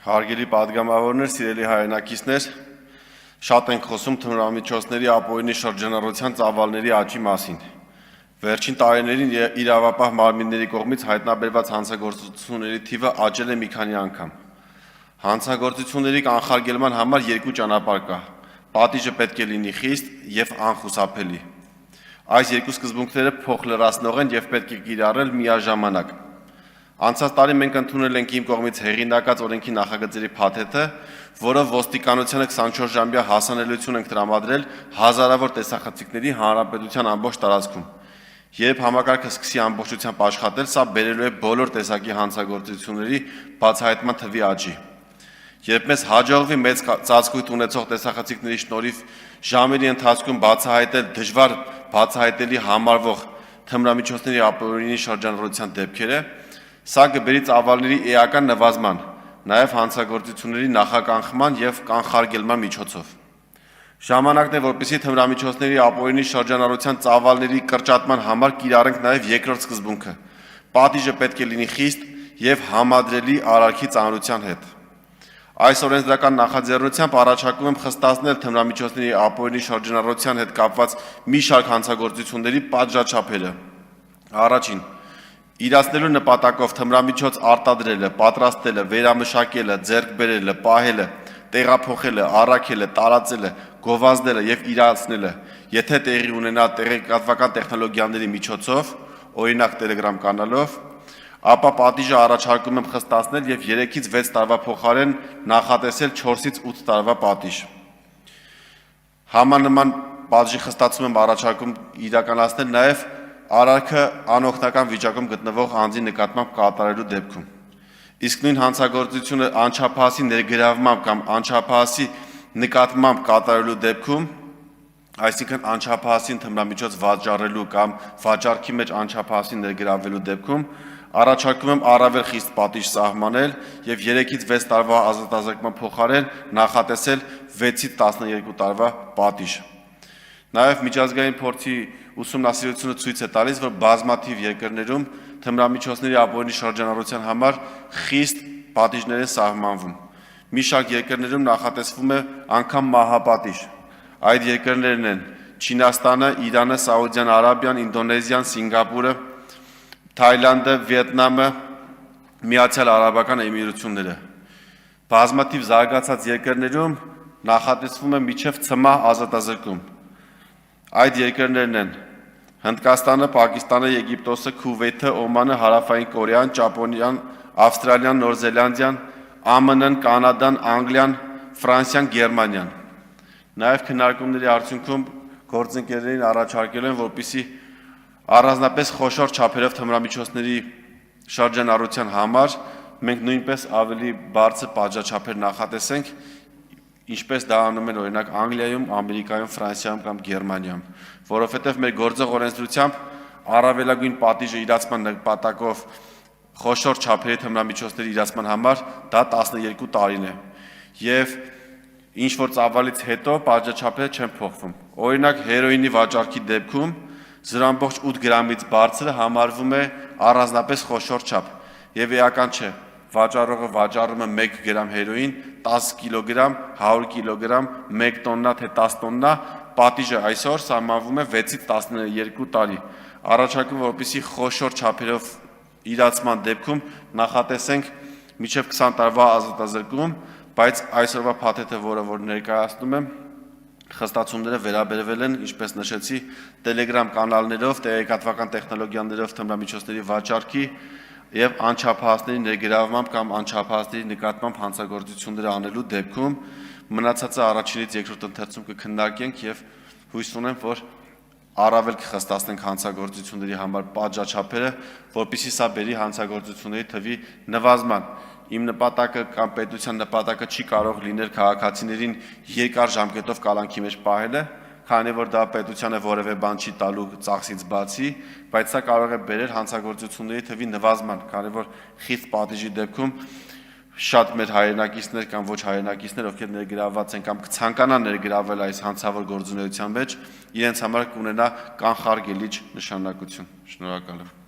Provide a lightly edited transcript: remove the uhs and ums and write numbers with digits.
Հարգելի պատգամավորներ, սիրելի հայրենակիցներ, շատ ենք խոսում թմրամիջոցների ապօրինի շրջանառության ծավալների աճի մասին։ Վերջին տարիներին իրավապահ մարմինների կողմից հայտնաբերված հանցագործությունների թիվը աճել է մի քանի անգամ։ Հանցագործությունների կանխարգելման համար երկու ճանապարհ կա։ Պատիժը պետք է լինի խիստ եւ անխուսափելի։ Այս երկու սկզբունքները փոխլրացնող են եւ պետք է կիրառել միաժամանակ։ Անցած տարի մենք ընդունել ենք իմ կողմից հեղինակած օրենքի նախագծերի փաթեթը, որով ոստիկանությանը 24-ժամյա հասանելիություն ենք տրամադրել հազարավոր տեսախցիկների հանրապետության ամբողջ տարածքում։ Երբ համակարգը սկսի ամբողջությամբ աշխատել, սա բերելու է բոլոր տեսակի հանցագործությունների բացահայտման թվի աճի։ Երբ մեզ հաջողվի մեծ ծածկույթ ունեցող տեսախցիկների շնորհիվ ժամերի ընթացքում բացահայտել դժվար բացահայտելի համարվող թմրամիջոցների ապօրինի շրջանառության դեպքերը, սա կբերի ծավալների էական նվազման, նաև հանցագործությունների նախականխման եւ կանխարգելման միջոցով։ Ժամանակն է, որպեսզի թմրամիջոցների ապօրինի շրջանառության ծավալների կրճատման համար կիրառենք նաև երկրորդ սկզբունքը։ Պատիժը պետք է լինի խիստ եւ համադրելի արարքի ծանրության հետ։ Այս օրենսդրական նախաձեռնությամբ առաջարկում եմ խստացնել թմրամիջոցների ապօրինի շրջանառության հետ կապված մի շարք հանցագործությունների պատժաչափերը։ Առաջին, իրացնելու նպատակով թմրամիջոց արտադրելը, պատրաստելը, վերամշակելը, ձեռք բերելը, պահելը, տեղափոխելը, առաքելը, տարածելը, գովազդելը եւ իրացնելը, եթե տեղի ունենա տեղեկատվական տեխնոլոգիաների միջոցով, օրինակ Telegram կանալով, ապա պատիժը առաջարկում եմ խստացնել եւ 3-ից 6 տարվա փոխարեն նախատեսել 4-ից 8 տարվա պատիժ։ Համանման պատժի խստացում եմ առաջարկում իրականացնել նաեւ արարքը անօգնական վիճակում գտնվող անձի նկատմամբ կատարելու դեպքում։ Իսկ նույն հանցագործությունը անչափահասի ներգրավմամբ կամ անչափահասի նկատմամբ կատարելու դեպքում, այսինքն անչափահասին թմրամիջոց վաճառելու կամ վաճառքի մեջ անչափահասին ներգրավելու դեպքում, առաջարկում եմ առավել խիստ պատիժ սահմանել եւ 3-ից 6 տարվա ազատազրկման փոխարեն նախատեսել 6-ից 12 տարվա պատիժ։ Նաև միջազգային փորձի ուսումնասիրությունը ցույց է տալիս, որ բազմաթիվ երկրներում թմրամիջոցների ապօրինի շրջանառության համար խիստ պատիժներ են սահմանվում։ Մի շարք երկրներում նախատեսվում է անգամ մահապատիժ։ Այդ երկրներն են Չինաստանը, Իրանը, Սաուդյան Արաբիան, Ինդոնեզիան, Սինգապուրը, Թայլանդը, Վիետնամը, Միացյալ Արաբական Էմիրությունները։ Բազմաթիվ զարգացած երկրներում նախատեսվում է մինչև ցմահ ազատազրկում։ Այդ երկրներն են Հնդկաստանը, Պակիստանը, Եգիպտոսը, Քուվեյթը, Օմանը, Հարավային Կորեան, Ճապոնիան, Ավստրալիան, Նոր Զելանդիան, ԱՄՆ-ն, Կանադան, Անգլիան, Ֆրանսիան, Գերմանիան։ Նաև քննարկումների արդյունքում գործընկերներին առաջարկել են, որպեսզի առանձնապես խոշոր չափերով թմրամիջոցների շրջանառության համար մենք նույնպես ավելի բարձր պատժաչափեր նախատեսենք, ինչպես դա անում են օրինակ Անգլիայում, Ամերիկայում, Ֆրանսիայում կամ Գերմանիայում, որովհետև մեր գործող օրենսդրությամբ առավելագույն պատիժը իրացման նպատակով խոշոր չափերի թմրամիջոցների իրացման համար դա 12 տարին է եւ ինչ որ ծավալից հետո պատժաչափերը չեն փոխվում։ Օրինակ հերոինի վաճառքի դեպքում 0.8 գրամից բարձրը համարվում է առանձնապես խոշոր չափ եւ էական չէ։ Վաճառողը վաճառում է 1 գրամ հերոին, 10 կիլոգրամ, 100 կիլոգրամ, 1 տոննա թե 10 տոննա, պատիժը այսօր սահմանվում է 6-ից 12 տարի։ Առաջարկում որպեսզի խոշոր չափերով իրացման դեպքում նախատեսենք մինչև 20 տարվա ազատազրկում, բայց այսօրվա փաթեթը, որը ներկայացնում եմ, խստացումները վերաբերվել են, ինչպես նշեցի, Telegram կանալներով, տեղեկատվական տեխնոլոգիաներով թմրամիջոցների վաճառքի եւ անչափահասների ներգրավմամբ կամ անչափահասների նկատմամբ հանցագործություններ անելու դեպքում մնացածը առաջինից երկրորդ ընթերցում կքննարկենք եւ հույս ունեմ, որ առավել կխստացնենք հանցագործությունների համար պատժաչափերը, որպեսզի սա բերի հանցագործությունների թվի նվազման։ Իմ նպատակը կամ պետության նպատակը չի կարող լինել քաղաքացիներին երկար ժամկետով կալանքի մեջ պահելը, քանի որ դա պետությանը որևէ բան չի տալու ծախսից բացի, բայց սա կարող է բերել հանցագործությունների թվի նվազման, քանի որ խիստ պատիժի դեպքում շատ մեր հայրենակիցներ կամ ոչ հայրենակիցներ, ովքեր ներգրավված են կամ կցանկանան ներգրավել այս հանցավոր գործունեության մեջ, իրենց համար կունենա կանխարգելիչ նշանակություն։ Շնորհակալ եմ։